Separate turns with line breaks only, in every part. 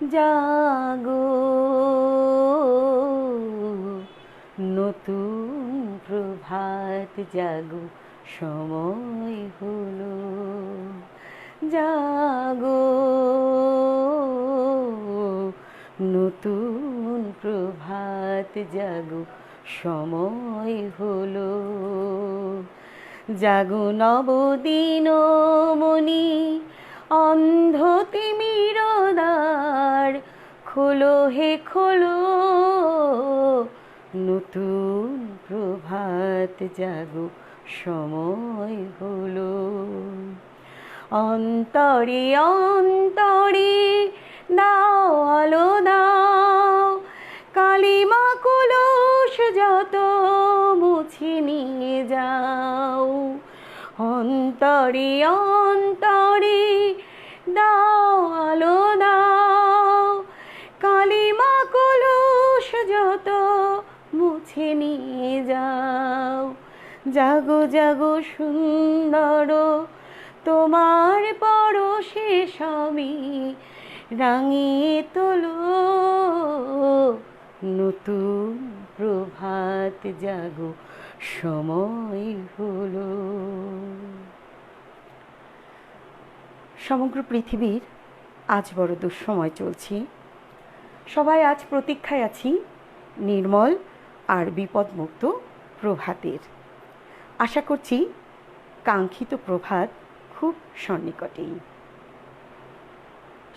জাগো, নতুন প্রভাত জাগো, সময় হলো। জাগো, নতুন প্রভাত জাগো, সময় হলো। জাগো নবদিনমণি, অন্ধ তিমির দ্বার খোলো হে খোলো, নতুন প্রভাত জাগো, সময় হলো। অন্তরে অন্তরে দাও আলো দাও, কালিমা কলস যত মুছে নিয়ে যাও। অন্তরে অন্তরে দাও আলো দাও, কালিমা কলস যত মুছে নিয়ে যাও। জাগো জাগো সুন্দর, তোমার পরশে স্বামী রাঙিয়ে তোলো, নতুন প্রভাত জাগো, সময় হলো। সমগ্র পৃথিবীর আজ বড় দুঃসময় চলছে। সবাই আজ প্রতীক্ষায় আছি নির্মল আর বিপদমুক্ত প্রভাতের। আশা করছি কাঙ্ক্ষিত প্রভাত খুব সন্নিকটেই।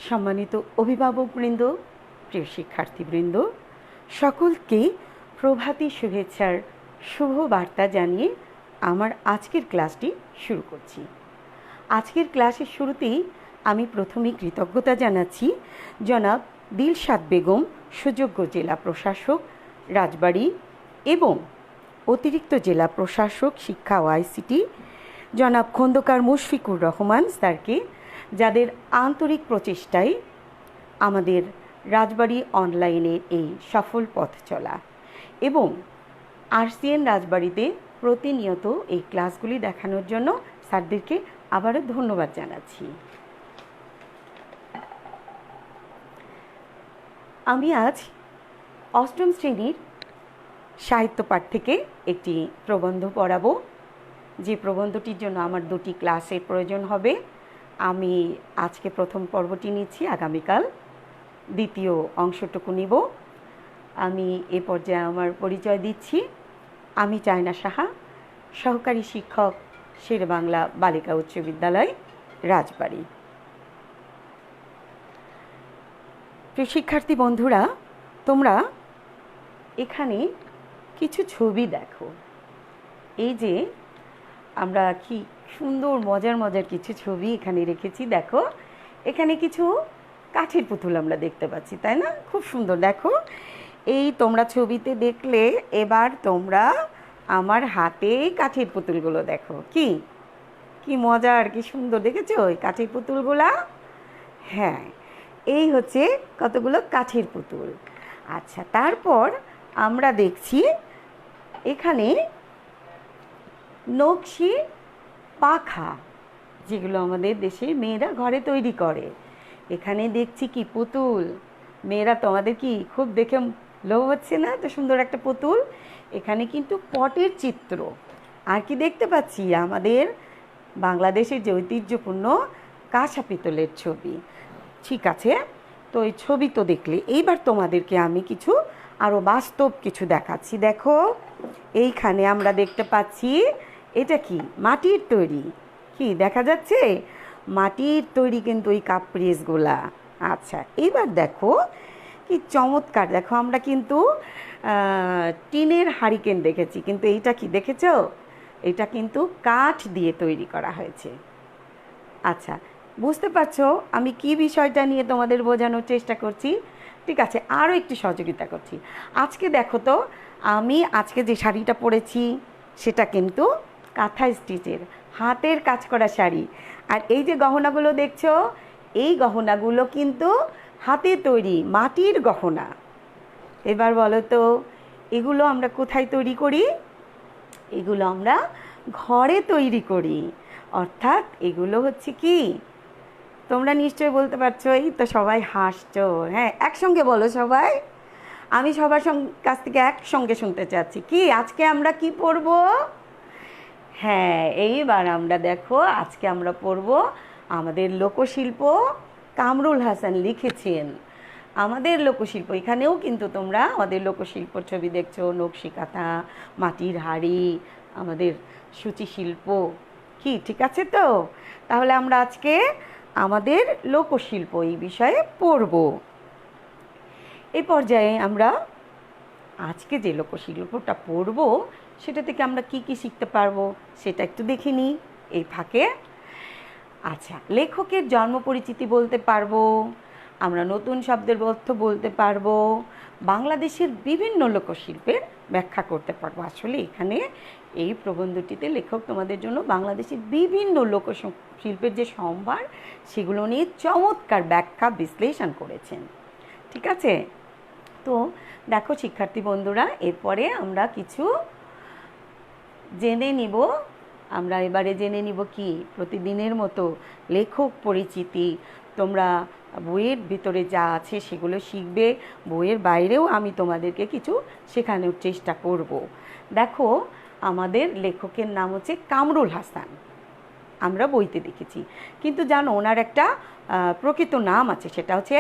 সম্মানিত অভিভাবকবৃন্দ, প্রিয় শিক্ষার্থীবৃন্দ, সকলকে প্রভাতী শুভেচ্ছার শুভ বার্তা জানিয়ে আমার আজকের ক্লাসটি শুরু করছি। আজকের ক্লাসের শুরুতেই আমি প্রথমেই কৃতজ্ঞতা জানাচ্ছি জনাব দিলশাদ বেগম, সুযোগ্য জেলা প্রশাসক, রাজবাড়ী, এবং অতিরিক্ত জেলা প্রশাসক শিক্ষা ও আইসিটি জনাব খন্দকার মুশফিকুর রহমান স্যারকে, যাদের আন্তরিক প্রচেষ্টায় আমাদের রাজবাড়ী অনলাইনের এই সফল পথ চলা, এবং আরসিএন রাজবাড়িতে প্রতিনিয়ত এই ক্লাসগুলি দেখানোর জন্য স্যারদেরকে আবারও ধন্যবাদ জানাচ্ছি। আমি আজ অষ্টম শ্রেণীর সাহিত্য পাঠ থেকে একটি প্রবন্ধ পড়াবো, যে প্রবন্ধটির জন্য আমার দুটি ক্লাসের প্রয়োজন হবে। আমি আজকে প্রথম পর্বটি নিচ্ছি, আগামীকাল দ্বিতীয় অংশটুকু নিব। আমি এ পর্যায়ে আমার পরিচয় দিচ্ছি। আমি চায়না সাহা, সহকারী শিক্ষক, শেরেবাংলা বালিকা উচ্চ বিদ্যালয়, রাজবাড়ী। প্রিয় শিক্ষার্থী বন্ধুরা, তোমরা এখানে কিছু ছবি দেখো। এই যে আমরা কি সুন্দর মজার মজার কিছু ছবি এখানে রেখেছি। দেখো, এখানে কিছু কাঠের পুতুল আমরা দেখতে পাচ্ছি, তাই না? খুব সুন্দর। দেখো, এই তোমরা ছবিতে দেখলে, এবার তোমরা আমার হাতে কাঠের পুতুলগুলো দেখো। কি কি মজার, কি সুন্দর দেখেছো ওই কাঠের পুতুলগুলা? হ্যাঁ, এই হচ্ছে কতগুলো কাঠের পুতুল। আচ্ছা, তারপর আমরা দেখছি এখানে নকশি পাখা, যেগুলো আমাদের দেশের মেয়েরা ঘরে তৈরি করে। এখানে দেখছি কি পুতুল। মেয়েরা, তোমাদের কি খুব দেখে লোভ হচ্ছে না? তো সুন্দর একটা পুতুল। এখানে কিন্তু পটের চিত্র। আর কি দেখতে পাচ্ছি? আমাদের বাংলাদেশের যে ঐতিহ্যপূর্ণ কাঁসা পিতলের ছবি। ঠিক আছে, তো এই ছবি তো দেখলে, এইবার তোমাদেরকে আমি কিছু আরও বাস্তব কিছু দেখাচ্ছি। দেখো, এইখানে আমরা দেখতে পাচ্ছি এটা কি মাটির তৈরি। কি দেখা যাচ্ছে? মাটির তৈরি কিন্তু এই কাপ পিসগুলা। আচ্ছা, এবার দেখো কি চমৎকার। দেখো, আমরা কিন্তু টিনের হারিকেন দেখেছি, কিন্তু এইটা কি দেখেছো? এটা কিন্তু কাঠ দিয়ে তৈরি করা হয়েছে। আচ্ছা, বুঝতে পারছো আমি কি বিষয়টা নিয়ে তোমাদের বোঝানোর চেষ্টা করছি? ঠিক আছে, আরও একটু সহযোগিতা করছি। আজকে দেখো তো, আমি আজকে যে শাড়িটা পরেছি সেটা কিন্তু কাঁথা স্টিচের হাতের কাজ করা শাড়ি। আর এই যে গহনাগুলো দেখছো, এই গহনাগুলো কিন্তু হাতে তৈরি মাটির গহনা। এবার বলো তো, এগুলো আমরা কোথায় তৈরি করি? এগুলো আমরা ঘরে তৈরি করি। অর্থাৎ এগুলো হচ্ছে কি তোমরা নিশ্চয়ই বলতে পারছো, এই তো সবাই হাসছো। হ্যাঁ, একসঙ্গে বলো সবাই। আমি সবার কাছ থেকে একসঙ্গে শুনতে চাচ্ছি। কি আজকে আমরা কি পড়বো? হ্যাঁ, এইবার আমরা দেখো আজকে আমরা পড়ব আমাদের লোকশিল্প। কামরুল হাসান লিখেছেন আমাদের লোকশিল্প। এখানেও কিন্তু তোমরা আমাদের লোকশিল্প ছবি দেখছো, নকশি কাঁথা, মাটির হাঁড়ি, আমাদের সূচি শিল্প। কি ঠিক আছে তো? তাহলে আমরা আজকে আমাদের লোকশিল্প এই বিষয়ে পড়ব। এই পর্যায়ে আমরা আজকে যে লোকশিল্পটা পড়ব সেটা থেকে আমরা কি কি শিখতে পারবো সেটা একটু দেখে নিই এই ফাঁকে। আচ্ছা, লেখকের জন্ম পরিচিতি বলতে পারবো, আমরা নতুন শব্দের অর্থ বলতে পারবো, বাংলাদেশের বিভিন্ন লোকশিল্পের ব্যাখ্যা করতে পারবো। আসলে এখানে এই প্রবন্ধটিতে লেখক তোমাদের জন্য বাংলাদেশের বিভিন্ন লোকশিল্পের যে সম্ভার সেগুলো নিয়ে চমৎকার ব্যাখ্যা বিশ্লেষণ করেছেন। ঠিক আছে? তো দেখো শিক্ষার্থী বন্ধুরা, এরপরে আমরা কিছু জেনে নিব। আমরা এবারে জেনে নিব কি প্রতিদিনের মতো লেখক পরিচিতি। তোমরা বইয়ের ভিতরে যা আছে সেগুলো শিখবে, বইয়ের বাইরেও আমি তোমাদেরকে কিছু শেখানোর চেষ্টা করব। দেখো, আমাদের লেখকের নাম হচ্ছে কামরুল হাসান, আমরা বইতে দেখেছি, কিন্তু জানো ওনার একটা প্রকৃত নাম আছে, সেটা হচ্ছে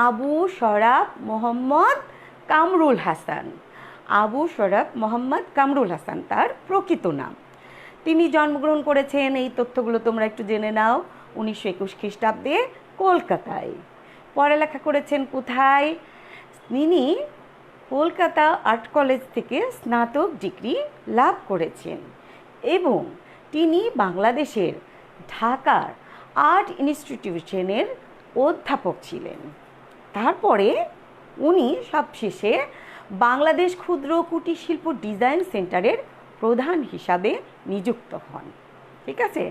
আবু শরাফ মোহাম্মদ কামরুল হাসান। আবু শরাফ মোহাম্মদ কামরুল হাসান তার প্রকৃত নাম। তিনি জন্মগ্রহণ করেছেন, এই তথ্যগুলো তোমরা একটু জেনে নাও, 1921 খ্রিস্টাব্দে কলকাতায়। পড়ালেখা করেছেন কোথায়? তিনি কলকাতা আর্ট কলেজ থেকে স্নাতক ডিগ্রি লাভ করেছেন এবং তিনি বাংলাদেশের ঢাকার আর্ট ইনস্টিটিউশনের অধ্যাপক ছিলেন। তারপরে উনি সবশেষে বাংলাদেশ ক্ষুদ্র কুটির শিল্প ডিজাইন সেন্টারের প্রধান হিসাবে নিযুক্ত হন। ঠিক আছে?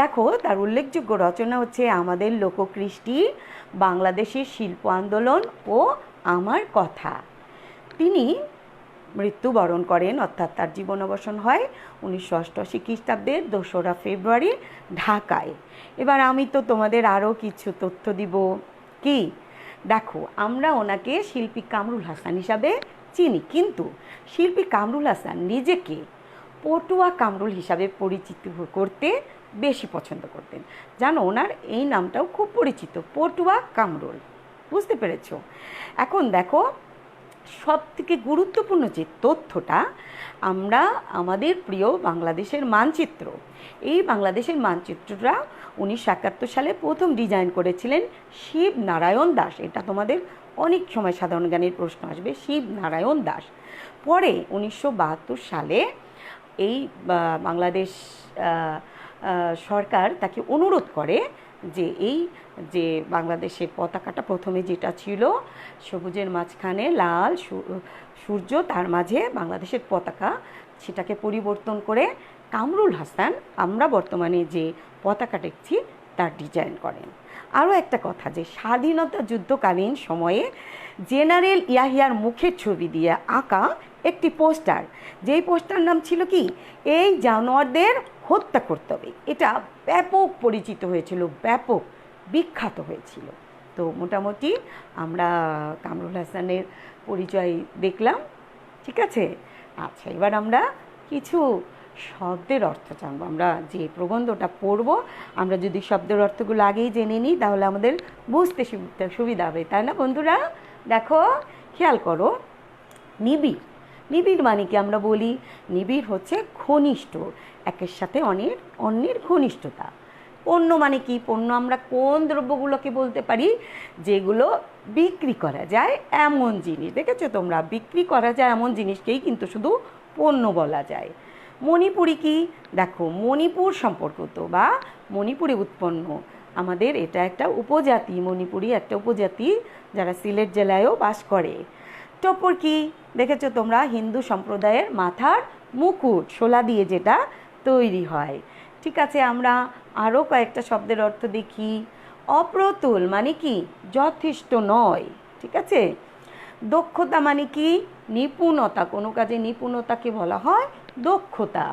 দেখো, তার উল্লেখযোগ্য রচনা হচ্ছে আমাদের লোককৃষ্টি, বাংলাদেশের শিল্প আন্দোলন ও আমার কথা। তিনি মৃত্যুবরণ করেন, অর্থাৎ তার জীবনাবসান হয় 1988 খ্রিস্টাব্দের 2রা ফেব্রুয়ারি ঢাকায়। এবার আমি তো তোমাদের আরও কিছু তথ্য দিব। কি দেখো, আমরা ওনাকে শিল্পী কামরুল হাসান হিসাবে চিনি, কিন্তু শিল্পী কামরুল হাসান নিজেকে পটুয়া কামরুল হিসাবে পরিচিত করতে বেশি পছন্দ করতেন। জানো, ওনার এই নামটাও খুব পরিচিত, পটুয়া কামরুল। বুঝতে পেরেছ? এখন দেখো, সবথেকে গুরুত্বপূর্ণ যে তথ্যটা, আমরা আমাদের প্রিয় বাংলাদেশের মানচিত্র, এই বাংলাদেশের মানচিত্রটা 1971 সালে প্রথম ডিজাইন করেছিলেন শিব নারায়ণ দাস। এটা তোমাদের অনেক সময় সাধারণ জ্ঞানের প্রশ্ন আসবে, শিব নারায়ণ দাস। পরে 1972 সালে এই বাংলাদেশ সরকার তাকে অনুরোধ করে যে এই যে বাংলাদেশের পতাকাটা প্রথমে যেটা ছিল সবুজের মাঝখানে লাল সূর্য, তার মাঝে বাংলাদেশের পতাকা, সেটাকে পরিবর্তন করে কামরুল হাসান আমরা বর্তমানে যে পতাকা দেখছি তার ডিজাইন করেন। আরও একটা কথা, যে স্বাধীনতা যুদ্ধকালীন সময়ে জেনারেল ইয়াহিয়ার মুখের ছবি দিয়ে আঁকা একটি পোস্টার, যেই পোস্টার নাম ছিল কি, এই জানোয়ারদের হত্যা করতে হবে, এটা ব্যাপক পরিচিত হয়েছিল, ব্যাপক বিখ্যাত হয়েছিল। তো মোটামুটি আমরা কামরুল হাসানের পরিচয় দেখলাম। ঠিক আছে? আচ্ছা, এবার আমরা কিছু শব্দের অর্থ জানবো। আমরা যে প্রবন্ধটা পড়ব, আমরা যদি শব্দের অর্থগুলো আগেই জেনে নিই তাহলে আমাদের বুঝতে সুবিধা হবে, তাই না বন্ধুরা? দেখো, খেয়াল করো, নিবিড়। নিবিড় মানে কি? আমরা বলি নিবিড় হচ্ছে ঘনিষ্ঠ, একের সাথে অন্যের ঘনিষ্ঠতা। পণ্য মানে কি? পণ্য আমরা কোন দ্রব্যগুলোকে বলতে পারি? যেগুলো বিক্রি করা যায় এমন জিনিস। দেখেছো তোমরা, বিক্রি করা যায় এমন জিনিসকেই কিন্তু শুধু পণ্য বলা যায়। মণিপুরি কি? দেখো, মণিপুর সম্পর্কিত বা মণিপুরে উৎপন্ন, আমাদের এটা একটা উপজাতি, মণিপুরি একটা উপজাতি যারা সিলেট জেলায়ও বাস করে। টোপর কি? দেখেছো তোমরা, হিন্দু সম্প্রদায়ের মাথার মুকুট, শোলা দিয়ে যেটা তৈরি হয়। ঠিক আছে, আমরা আরও কয়েকটা শব্দের অর্থ দেখি। অপ্রতুল মানে কি? যথেষ্ট নয়। ঠিক আছে? দক্ষতা মানে কি? নিপুণতা, কোনো কাজে নিপুণতাকে বলা হয় দক্ষতা।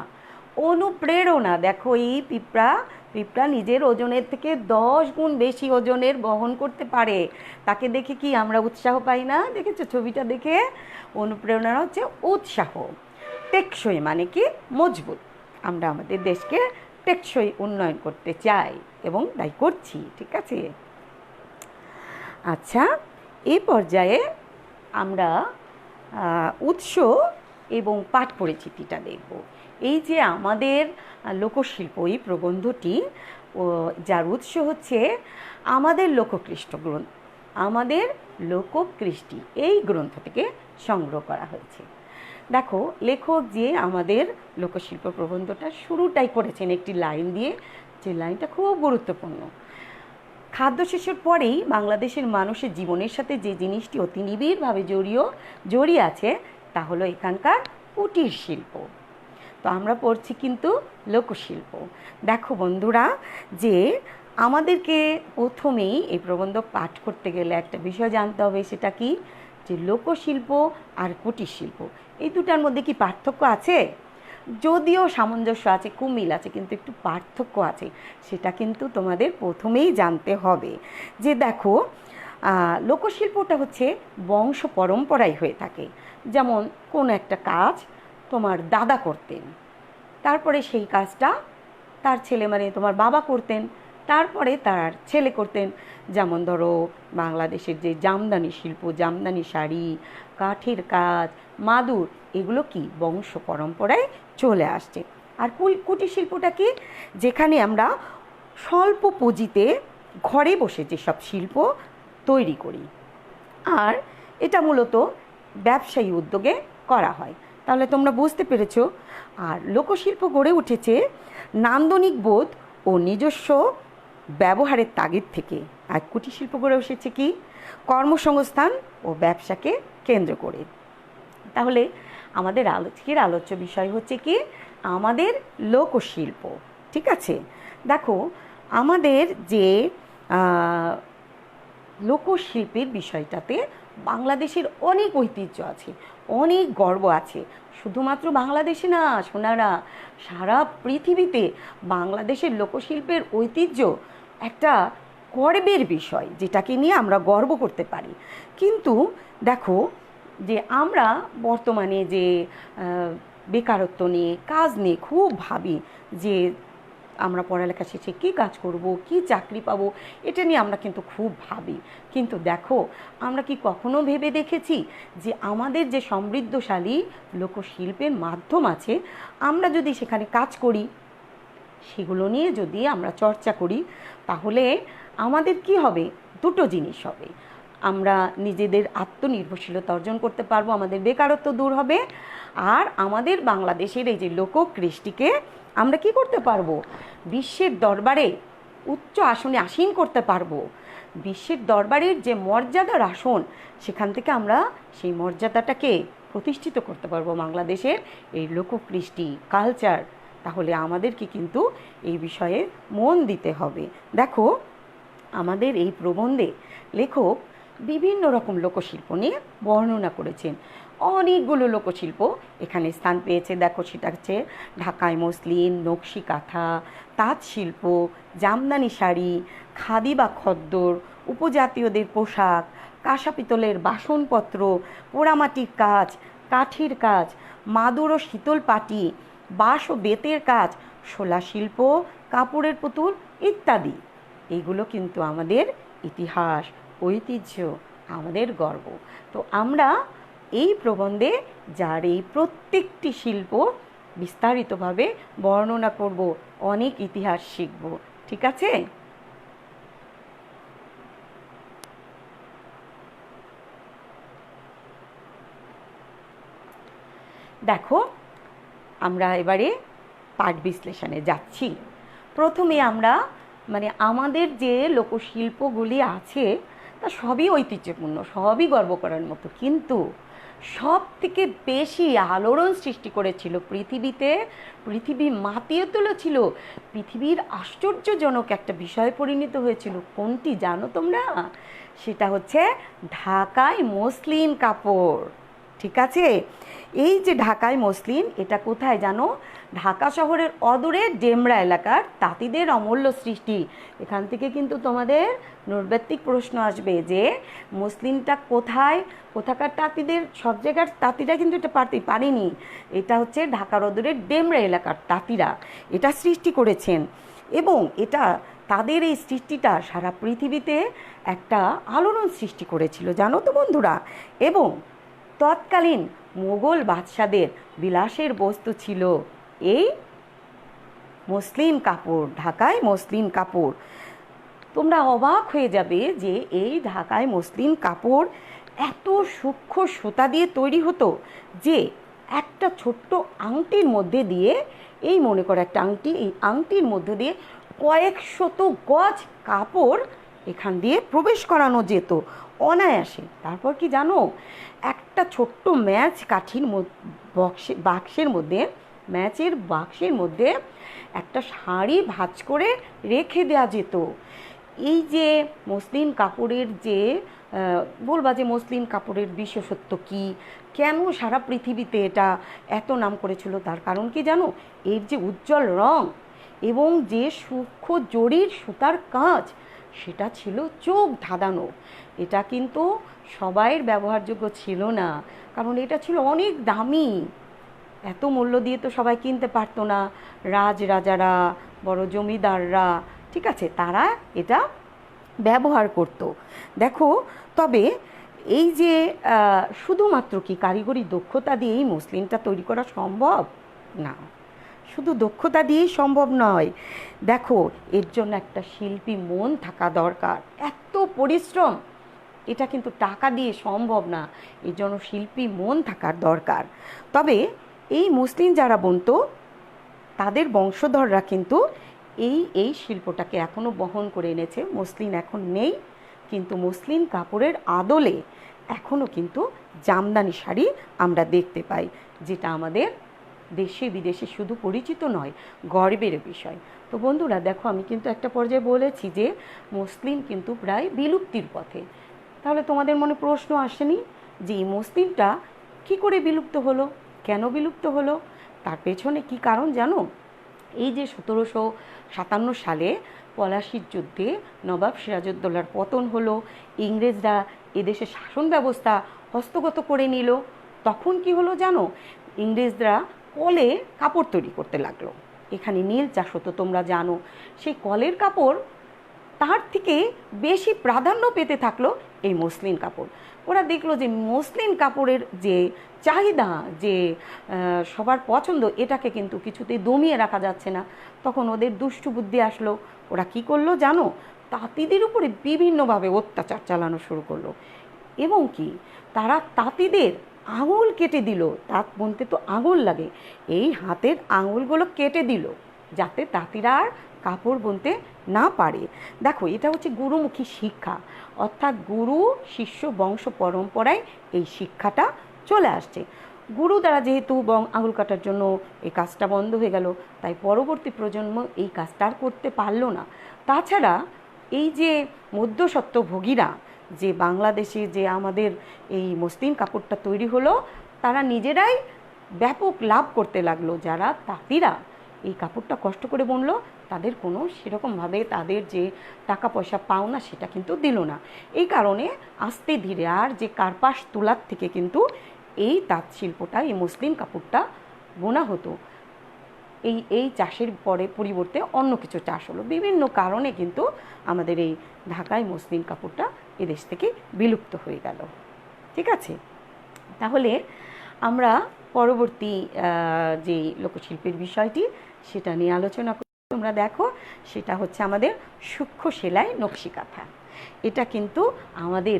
অনুপ্রেরণা, দেখো এই পিঁপড়া পিঁপড়া নিজের ওজনের থেকে 10 গুণ বেশি ওজনের বহন করতে পারে। তাকে দেখে কি আমরা উৎসাহ পাই না? দেখেছো ছবিটা দেখে? অনুপ্রেরণা হচ্ছে উৎসাহ। টেকসই মানে কি? মজবুত। আমরা আমাদের দেশকে টেকসই উন্নয়ন করতে চাই এবং তাই করছি, ঠিক আছে? আচ্ছা, এই পর্যায়ে আমরা উৎস এবং পাঠ পরিচিতিটা দেখব। এই যে আমাদের লোকশিল্প, এই প্রবন্ধটি যার উৎস হচ্ছে আমাদের লোককৃষ্ট গ্রন্থ, আমাদের লোককৃষ্টি এই গ্রন্থ থেকে সংগ্রহ করা হয়েছে। দেখো লেখক যে আমাদের লোকশিল্প প্রবন্ধটা শুরুটাই করেছেন একটি লাইন দিয়ে, যে লাইনটা খুব গুরুত্বপূর্ণ। খাদ্য শেষের পরেই বাংলাদেশের মানুষের জীবনের সাথে যে জিনিসটি অতি নিবিড়ভাবে জড়িয়ে আছে তা হলো এখানকার কুটির শিল্প। তো আমরা পড়ছি কিন্তু লোকশিল্প। দেখো বন্ধুরা, যে আমাদেরকে প্রথমেই এই প্রবন্ধ পাঠ করতে গেলে একটা বিষয় জানতে হবে, সেটা কি? যে লোকশিল্প আর কুটির শিল্প এই দুটার মধ্যে কি পার্থক্য আছে? যদিও সামঞ্জস্য আছে, খুব মিল আছে, কিন্তু একটু পার্থক্য আছে। সেটা কিন্তু তোমাদের প্রথমেই জানতে হবে। যে দেখো, লোকশিল্পটা হচ্ছে বংশ পরম্পরায় হয়ে থাকে। যেমন কোন একটা কাজ তোমার দাদা করতেন, তারপরে সেই কাজটা তার ছেলে মানে তোমার বাবা করতেন, তারপরে তার ছেলে করতেন। যেমন ধরো বাংলাদেশের যে জামদানি শিল্প, জামদানি শাড়ি, কাঠের কাজ, মাদুর, এগুলো কি বংশ পরম্পরায় চলে আসছে। আর কুটির শিল্পটা কি? যেখানে আমরা স্বল্প পুঁজিতে ঘরে বসে যেসব শিল্প তৈরি করি, আর এটা মূলত ব্যবসায়ী উদ্যোগে করা হয়। তাহলে তোমরা বুঝতে পেরেছো। আর লোকশিল্প গড়ে উঠেছে নান্দনিক বোধ ও নিজস্ব ব্যবহারের তাগিদ থেকে। আর কুটির শিল্প গড়ে এসেছে কি? কর্মসংস্থান ও ব্যবসাকে কেন্দ্র করে। তাহলে আমাদের আজকের আলোচ্য বিষয় হচ্ছে কি? আমাদের লোকশিল্প, ঠিক আছে? দেখো আমাদের যে লোকশিল্পের বিষয়টাতে বাংলাদেশের অনেক ঐতিহ্য আছে, অনেক গর্ব আছে। শুধুমাত্র বাংলাদেশে না সোনারা, সারা পৃথিবীতে বাংলাদেশের লোকশিল্পের ঐতিহ্য একটা গর্বের বিষয়, যেটাকে নিয়ে আমরা গর্ব করতে পারি। কিন্তু দেখো, যে আমরা বর্তমানে যে বেকারত্ব নিয়ে, কাজ নিয়ে খুব ভাবি, যে আমরা পড়ালেখা শেষে কী কাজ করব, কী চাকরি পাবো, এটা নিয়ে আমরা কিন্তু খুব ভাবি। কিন্তু দেখো, আমরা কি কখনো ভেবে দেখেছি যে আমাদের যে সমৃদ্ধশালী লোকশিল্পের মাধ্যম আছে, আমরা যদি সেখানে কাজ করি, সেগুলো নিয়ে যদি আমরা চর্চা করি, তাহলে আমাদের কি হবে? দুটো জিনিস হবে। আমরা নিজেদের আত্মনির্ভরশীলতা অর্জন করতে পারবো, আমাদের বেকারত্ব দূর হবে, আর আমাদের বাংলাদেশের এই যে লোককৃষ্টিকে আমরা কি করতে পারবো? বিশ্বের দরবারে উচ্চ আসনে আসীন করতে পারবো। বিশ্বের দরবারের যে মর্যাদার আসন, সেখান থেকে আমরা সেই মর্যাদাটাকে প্রতিষ্ঠিত করতে পারবো বাংলাদেশের এই লোককৃষ্টি কালচার। তাহলে আমাদেরকে কিন্তু এই বিষয়ে মন দিতে হবে। দেখো, আমাদের এই প্রবন্ধে লেখক বিভিন্ন রকম লোকশিল্প নিয়ে বর্ণনা করেছেন। অনেকগুলো লোকশিল্প এখানে স্থান পেয়েছে। দেখো, সেটা হচ্ছে ঢাকাই মসলিন, নকশি কাঁথা, তাঁত শিল্প, জামদানি শাড়ি, খাদি বা খদ্দর, উপজাতীয়দের পোশাক, কাঁসা পিতলের বাসনপত্র, পোড়ামাটির কাজ, কাঠের কাজ, মাদুর ও শীতল পাটি, বাঁশ ও বেতের কাজ, শোলা শিল্প, কাপড়ের পুতুল ইত্যাদি। এইগুলো কিন্তু আমাদের ইতিহাস, ঐতিহ্য, আমাদের গর্ব। তো আমরা এই প্রবন্ধে যার এই প্রত্যেকটি শিল্প বিস্তারিতভাবে বর্ণনা করব, অনেক ইতিহাস শিখব, ঠিক আছে? দেখো, আমরা এবারে পাঠ বিশ্লেষণে যাচ্ছি। প্রথমে আমরা আমাদের যে লোকশিল্পগুলি আছে তা সবই ঐতিহ্যপূর্ণ, সবই গর্ব করার মতো, কিন্তু সব থেকে বেশি আলোড়ন সৃষ্টি করেছিল পৃথিবী মাতিয়ে তুলেছিল, পৃথিবীর আশ্চর্যজনক একটা বিষয়ে পরিণত হয়েছিল। কোনটি জানো তোমরা? সেটা হচ্ছে ঢাকাই মসলিন কাপড়, ঠিক আছে? এই যে ঢাকাই মসলিন, এটা কোথায় জানো? ঢাকা শহরের অদূরে ডেমরা এলাকার তাঁতিদের অমূল্য সৃষ্টি। এখান থেকে কিন্তু তোমাদের নৈর্ব্যক্তিক প্রশ্ন আসবে যে মসলিনটা কোথাকার তাঁতিদের, সব জায়গার তাঁতিরা কিন্তু এটা পারেনি। এটা হচ্ছে ঢাকার অদূরে ডেমরা এলাকার তাঁতিরা এটা সৃষ্টি করেছেন, এবং এটা তাদের এই সৃষ্টিটা সারা পৃথিবীতে একটা আলোড়ন সৃষ্টি করেছিল, জানো তো বন্ধুরা। এবং তৎকালীন মোগল বাদশাদের বিলাসের বস্তু ছিল এই মসলিন কাপড়, ঢাকায় মসলিন কাপড়। তোমরা অবাক হয়ে যাবে যে এই ঢাকায় মসলিন কাপড় এত সূক্ষ্ম সুতা দিয়ে তৈরি হতো যে একটা ছোট্ট আংটির মধ্যে দিয়ে, এই মনে করো একটা আংটি, এই আংটির মধ্যে দিয়ে কয়েক শত গজ কাপড় এখান দিয়ে প্রবেশ করানো যেত অনায়াসে। তারপর কি জানো, একটা ছোট্ট ম্যাচ কাঠির বাক্সের মধ্যে একটা শাড়ি ভাঁজ করে রেখে দেওয়া যেত। এই যে মসলিন কাপড়ের যে বলবা যে মসলিন কাপড়ের বিশেষত্ব কি, কেন সারা পৃথিবীতে এটা এত নাম করেছিল, তার কারণ কি জানো, এর যে উজ্জ্বল রং এবং যে সূক্ষ্ম জরির সুতার কাজ, সেটা ছিল চোখ ধাঁধানো। এটা কিন্তু সবাইয়ের ব্যবহারযোগ্য ছিল না, কারণ এটা ছিল অনেক দামি, এত মূল্য দিয়ে তো সবাই কিনতে পারতো না। রাজারা, বড় জমিদাররা, ঠিক আছে, তারা এটা ব্যবহার করত। দেখো, তবে এই যে শুধুমাত্র কি কারিগরি দক্ষতা দিয়েই মসলিনটা তৈরি করা সম্ভব? না, শুধু দক্ষতা দিয়েই সম্ভব নয়। দেখো, এর জন্য একটা শিল্পী মন থাকা দরকার। এত পরিশ্রম, এটা কিন্তু টাকা দিয়ে সম্ভব না, এর জন্য শিল্পী মন থাকার দরকার। তবে এই মসলিন যারা বুনতো তাদের বংশধররা কিন্তু এই শিল্পটাকে এখনও বহন করে এনেছে। মসলিন এখন নেই, কিন্তু মসলিন কাপড়ের আদলে এখনও কিন্তু জামদানি শাড়ি আমরা দেখতে পাই, যেটা আমাদের দেশে বিদেশে শুধু পরিচিত নয়, গর্বের বিষয়। তো বন্ধুরা দেখো, আমি কিন্তু একটা পর্যায়ে বলেছি যে মসলিন কিন্তু প্রায় বিলুপ্তির পথে। তাহলে তোমাদের মনে প্রশ্ন আসেনি যে এই মসলিনটা কী করে বিলুপ্ত হলো, কেন বিলুপ্ত হলো? তার পেছনে কি কারণ জানো? এই যে 1757 সালে পলাশির যুদ্ধে নবাব সিরাজউদ্দৌলার পতন হলো, ইংরেজরা এদেশে শাসন ব্যবস্থা হস্তগত করে নিল। তখন কি হলো জানো, ইংরেজরা কলে কাপড় তৈরি করতে লাগলো। এখানে নীল চাষ হতো, তোমরা জানো। সেই কলের কাপড় তার থেকে বেশি প্রাধান্য পেতে থাকলো এই মসলিন কাপড়। ওরা দেখলো যে মসলিন কাপড়ের যে চাহিদা, যে সবার পছন্দ, এটাকে কিন্তু কিছুতেই দমিয়ে রাখা যাচ্ছে না। তখন ওদের দুষ্টু বুদ্ধি আসলো। ওরা কি করলো জানো, তাঁতিদের উপরে বিভিন্নভাবে অত্যাচার চালানো শুরু করলো, এবং কি তারা তাঁতিদের আঙুল কেটে দিল। তাঁত বুনতে তো আঙুল লাগে, এই হাতের আঙুলগুলো কেটে দিল যাতে তাঁতিরা আর কাপড় বুনতে না পারে। দেখো, এটা হচ্ছে গুরুমুখী শিক্ষা, অর্থাৎ গুরু শিষ্য বংশ পরম্পরায় এই শিক্ষাটা চলে আসছে। গুরু দ্বারা যেহেতু আঙুল কাটার জন্য এই কাজটা বন্ধ হয়ে গেল, তাই পরবর্তী প্রজন্ম এই কাজটা আর করতে পারলো না। তাছাড়া এই যে মধ্যস্বত্বভোগীরা, যে বাংলাদেশে যে আমাদের এই মসলিন কাপড়টা তৈরি হলো, তারা নিজেরাই ব্যাপক লাভ করতে লাগলো। যারা তাঁতিরা এই কাপড়টা কষ্ট করে বুনলো, তাদের কোনো সেরকমভাবে তাদের যে টাকা পয়সা পাওনা সেটা কিন্তু দিল না। এই কারণে আস্তে ধীরে আর যে কার্পাস তুলার থেকে কিন্তু এই তাঁত শিল্পটা, এই মসলিন কাপড়টা বোনা হতো। এই চাষের পরিবর্তে অন্য কিছু চাষ হলো। বিভিন্ন কারণে কিন্তু আমাদের এই ঢাকায় মসলিন কাপড়টা এদেশ থেকে বিলুপ্ত হয়ে গেল। ঠিক আছে, তাহলে আমরা পরবর্তী যে লোকশিল্পের বিষয়টি সেটা নিয়ে আলোচনা করি। তোমরা দেখো, সেটা হচ্ছে আমাদের সূক্ষ্ম সেলাই নকশি কাঁথা। এটা কিন্তু আমাদের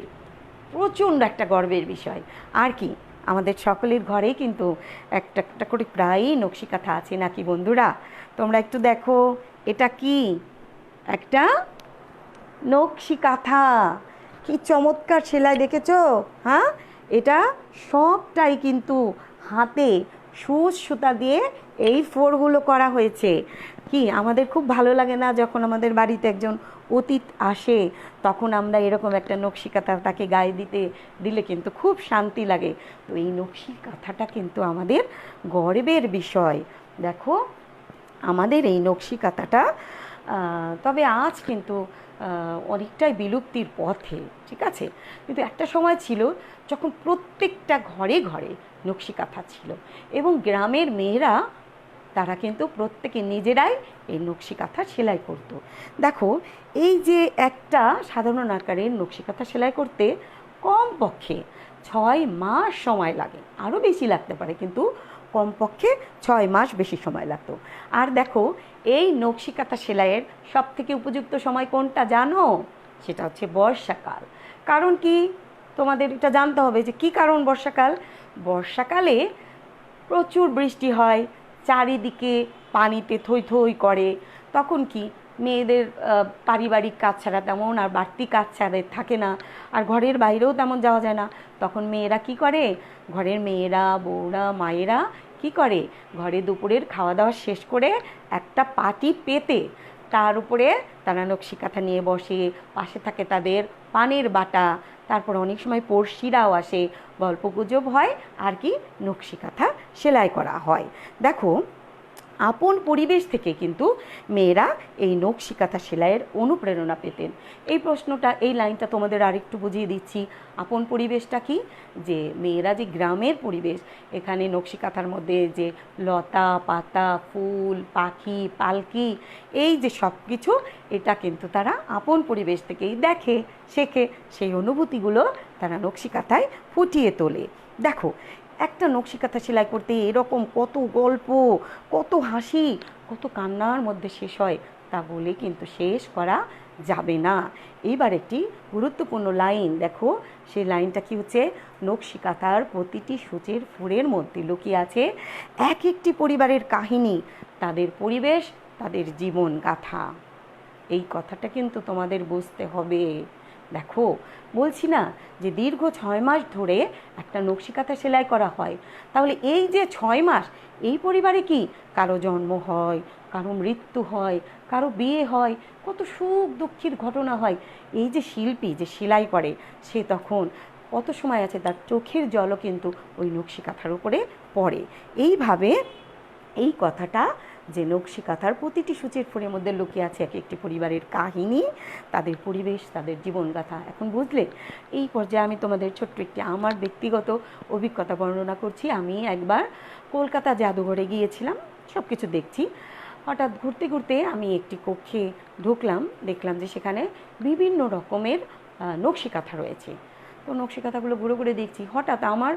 প্রচণ্ড একটা গর্বের বিষয়। আর কি, আমাদের সকলের ঘরেই কিন্তু একটা একটা করে প্রায়ই নকশি কাঁথা আছে নাকি বন্ধুরা? তোমরা একটু দেখো, এটা কি একটা নকশি কাঁথা, কি চমৎকার সেলাই দেখেছো? হ্যাঁ, এটা সবটাই কিন্তু হাতে সুচ সুতা দিয়ে এই ফোরগুলো করা হয়েছে। কি আমাদের খুব ভালো লাগে না যখন আমাদের বাড়িতে একজন অতিথি আসে, তখন আমরা এরকম একটা নকশি কাঁথা তাকে গায়ে দিলে কিন্তু খুব শান্তি লাগে। তো এই নকশি কাঁথাটা কিন্তু আমাদের গর্বের বিষয়। দেখো আমাদের এই নকশি কাঁথাটা তবে আজ কিন্তু অনেকটাই বিলুপ্তির পথে, ঠিক আছে। কিন্তু একটা সময় ছিল যখন প্রত্যেকটা ঘরে ঘরে নকশি কাঁথা ছিল, এবং গ্রামের মেয়েরা তারা কিন্তু প্রত্যেকে নিজেরাই এই নকশি কাঁথা সেলাই করতো। দেখো এই যে একটা সাধারণ আকারের নকশি কাঁথা সেলাই করতে কমপক্ষে 6 মাস সময় লাগে, আরও বেশি লাগতে পারে, কিন্তু কমপক্ষে 6 মাস বেশি সময় লাগতো। আর দেখো এই নকশি কাঁথা সেলাইয়ের সব থেকে উপযুক্ত সময় কোনটা জানো? সেটা হচ্ছে বর্ষাকাল। কারণ কি তোমাদের এটা জানতে হবে যে কী কারণ বর্ষাকাল। বর্ষাকালে প্রচুর বৃষ্টি হয়, চারিদিকে পানিতে থই থই করে, তখন কি মেয়েদের পারিবারিক কাজ ছাড়া তেমন আর বাড়তি কাজ ছাড়া থাকে না, আর ঘরের বাইরেও তেমন যাওয়া যায় না। তখন মেয়েরা কি করে, ঘরের মেয়েরা, বউরা, মায়েরা কি করে, ঘরে দুপুরের খাওয়া দাওয়া শেষ করে একটা পাটি পেতে তার উপরে তারা নকশি কাঁথা নিয়ে বসে, পাশে থাকে তাদের পানের বাটা, তারপর অনেক সময় পড়শিরাও আসে, গল্পগুজব হয়, আর কি নকশি কাঁথা সেলাই করা হয়। দেখো আপন পরিবেশ থেকে কিন্তু মেয়েরা এই নকশি কাঁথা সেলাইয়ের অনুপ্রেরণা পেতেন। এই প্রশ্নটা, এই লাইনটা তোমাদের আরেকটু বুঝিয়ে দিচ্ছি। আপন পরিবেশটা কি, যে মেয়েরা যে গ্রামের পরিবেশ, এখানে নকশি কাঁথার মধ্যে যে লতা পাতা, ফুল, পাখি, পালকি, এই যে সব কিছু, এটা কিন্তু তারা আপন পরিবেশ থেকেই দেখে, শেখে, সেই অনুভূতিগুলো তারা নকশি কাঁথায় ফুটিয়ে তোলে। দেখো একটা নকশি কাঁথা সেলাই করতে এরকম কত গল্প, কত হাসি, কত কান্নার মধ্যে শেষ হয় তা বলে কিন্তু শেষ করা যাবে না। এইবার একটি গুরুত্বপূর্ণ লাইন দেখো, সেই লাইনটা কি হচ্ছে, নকশি কাঁথার প্রতিটি সূচের ফুলের মধ্যে লুকিয়ে আছে এক একটি পরিবারের কাহিনী, তাদের পরিবেশ, তাদের জীবন গাথা। এই কথাটা কিন্তু তোমাদের বুঝতে হবে। দেখো বলছি না যে দীর্ঘ 6 মাস ধরে একটা নকশি কাঁথা সেলাই করা হয়, তাহলে এই যে 6 মাস, এই পরিবারে কি কারো জন্ম হয়, কারো মৃত্যু হয়, কারো বিয়ে হয়, কত সুখ দুঃখের ঘটনা হয়। এই যে শিল্পী যে সেলাই করে, সে তখন কত সময় আছে, তার চোখের জলও কিন্তু ওই নকশি কাঁথার উপরে পড়ে। এইভাবে এই কথাটা যে নকশি কাঁথার প্রতিটি সূচের ফুলের মধ্যে লুকিয়ে আছে এক একটি পরিবারের কাহিনী, তাদের পরিবেশ, তাদের জীবনগাথা। এখন বুঝলে? এই পর্যায়ে আমি তোমাদের ছোট্ট একটি আমার ব্যক্তিগত অভিজ্ঞতা বর্ণনা করছি। আমি একবার কলকাতা জাদুঘরে গিয়েছিলাম, সব কিছু দেখছি। হঠাৎ ঘুরতে ঘুরতে আমি একটি কক্ষে ঢুকলাম, দেখলাম যে সেখানে বিভিন্ন রকমের নকশি কাঁথা রয়েছে। তো নকশি কাঁথাগুলো ঘুরে ঘুরে দেখছি, হঠাৎ আমার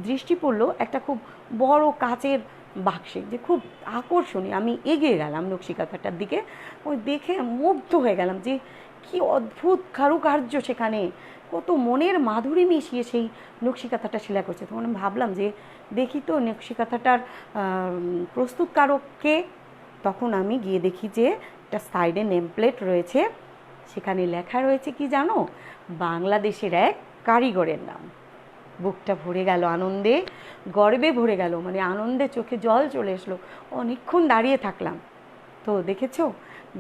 দৃষ্টি পড়লো একটা খুব বড় কাচের বাক্সে, যে খুব আকর্ষণীয়। আমি এগিয়ে গেলাম নকশি কাঁথাটার দিকে, ওই দেখে মুগ্ধ হয়ে গেলাম যে কি অদ্ভুত কারুকার্য সেখানে, কত মনের মাধুরী মিশিয়ে সেই নকশি কাঁথাটা সেলাই করছে। তখন আমি ভাবলাম যে দেখি তো নকশি কাঁথাটার প্রস্তুতকারককে। তখন আমি গিয়ে দেখি যে একটা সাইডে নেম প্লেট রয়েছে, সেখানে লেখা রয়েছে কি জানো, বাংলাদেশের এক কারিগরের নাম। বুকটা ভরে গেল আনন্দে, গর্বে ভরে গেল, মানে আনন্দে চোখে জল চলে আসলো। অনেকক্ষণ দাঁড়িয়ে থাকলাম। তো দেখেছো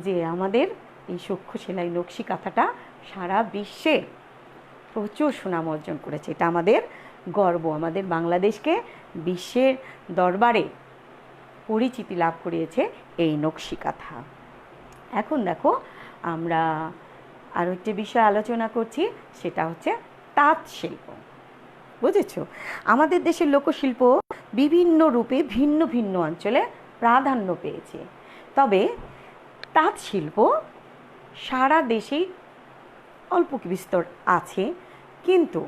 যে আমাদের এই সূক্ষ্ম সেলাই নকশি কাঁথাটা সারা বিশ্বে প্রচুর সুনাম অর্জন করেছে। এটা আমাদের গর্ব, আমাদের বাংলাদেশকে বিশ্বের দরবারে পরিচিতি লাভ করিয়েছে এই নকশি কাঁথা। এখন দেখো আমরা আরও একটি বিষয় আলোচনা করছি, সেটা হচ্ছে তাঁত শিল্প। বুঝেছো? আমাদের দেশের লোকশিল্প বিভিন্ন রূপে ভিন্ন ভিন্ন অঞ্চলে প্রাধান্য পেয়েছে, তবে তাঁত শিল্প সারা দেশেই অল্প বিস্তর আছে। কিন্তু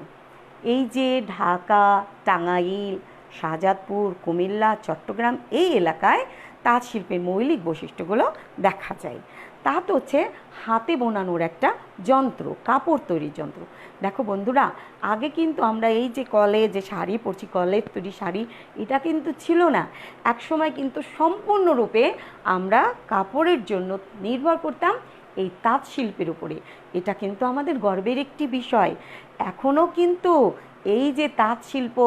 এই যে ঢাকা, টাঙ্গাইল, শাহজাদপুর, কুমিল্লা, চট্টগ্রাম, এই এলাকায় তাঁত শিল্পের মৌলিক বৈশিষ্ট্যগুলো দেখা যায়। তাঁত হচ্ছে হাতে বোনানোর একটা যন্ত্র, কাপড় তৈরির যন্ত্র। দেখো বন্ধুরা, আগে কিন্তু আমরা এই যে কলে যে শাড়ি পরছি, কলের তৈরি শাড়ি, এটা কিন্তু ছিল না। একসময় কিন্তু সম্পূর্ণরূপে আমরা কাপড়ের জন্য নির্ভর করতাম এই তাঁত শিল্পের উপরে। এটা কিন্তু আমাদের গর্বের একটি বিষয়। এখনও কিন্তু এই যে তাঁত শিল্প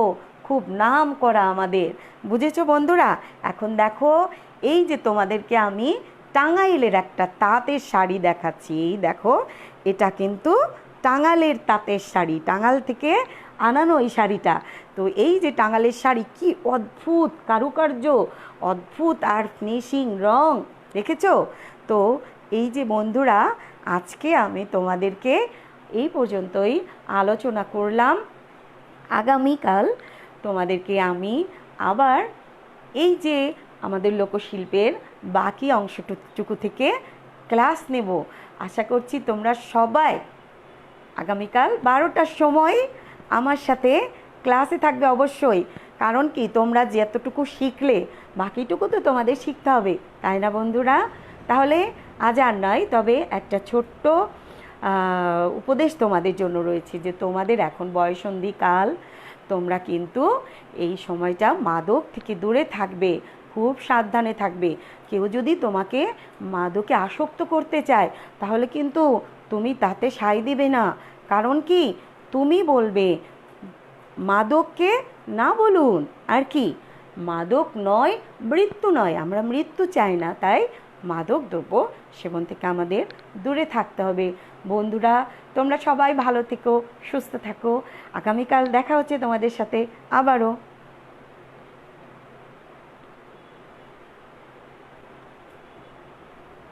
খুব নাম করা আমাদের। বুঝেছো বন্ধুরা? এখন দেখো এই যে তোমাদেরকে আমি টাঙ্গাইলের একটা তাঁতের শাড়ি দেখাচ্ছি। এই দেখো, এটা কিন্তু টাঙ্গাইলের তাঁতের শাড়ি। টাঙ্গাইল থেকে আনানো এই শাড়িটা। তো এই যে টাঙ্গালের শাড়ি, কি অদ্ভুত কারুকার্য, অদ্ভুত আর ফিনিশিং রং, দেখেছো? তো এই যে বন্ধুরা, আজকে আমি তোমাদেরকে এই পর্যন্তই আলোচনা করলাম। আগামীকাল তোমাদেরকে আমি আবার এই যে আমাদের লোকশিল্পের বাকি অংশটুকু থেকে ক্লাস নেব। আশা করছি তোমরা সবাই আগামীকাল 12টার সময় আমার সাথে ক্লাসে থাকবে অবশ্যই। কারণ কি, তোমরা যতটুকু শিখলে বাকিটুকু তো তোমাদের শিখতে হবে, তাই না বন্ধুরা? তাহলে আজ আর নয়, তবে একটা ছোট্ট উপদেশ তোমাদের জন্য রয়েছে, যে তোমাদের এখন বয়ঃসন্ধিকাল, তোমরা কিন্তু এই সময়টা মাদক থেকে দূরে থাকবে, খুব সাবধানে থাকবে। কেউ যদি তোমাকে মাদকে আসক্ত করতে চায়, তাহলে কিন্তু তুমি তাতে সায় দিবে না। কারণ কি, তুমি বলবে মাদককে না বলুন, আর কি, মাদক নয় মৃত্যু নয়, আমরা মৃত্যু চাই না, তাই মাদক দ্রব্য সেবন থেকে আমাদের দূরে থাকতে হবে। বন্ধুরা, তোমরা সবাই ভালো থেকো, সুস্থ থাকো। আগামীকাল দেখা হচ্ছে তোমাদের সাথে আবারও।